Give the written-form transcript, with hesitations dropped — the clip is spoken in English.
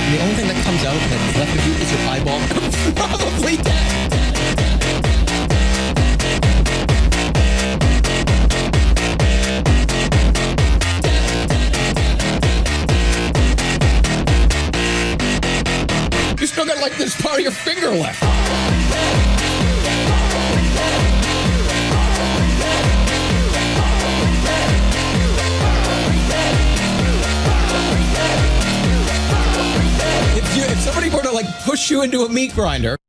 And the only thing that comes out that's left of you is your eyeball. Probably dead. You still got like this part of your finger left. If somebody were to like push you into a meat grinder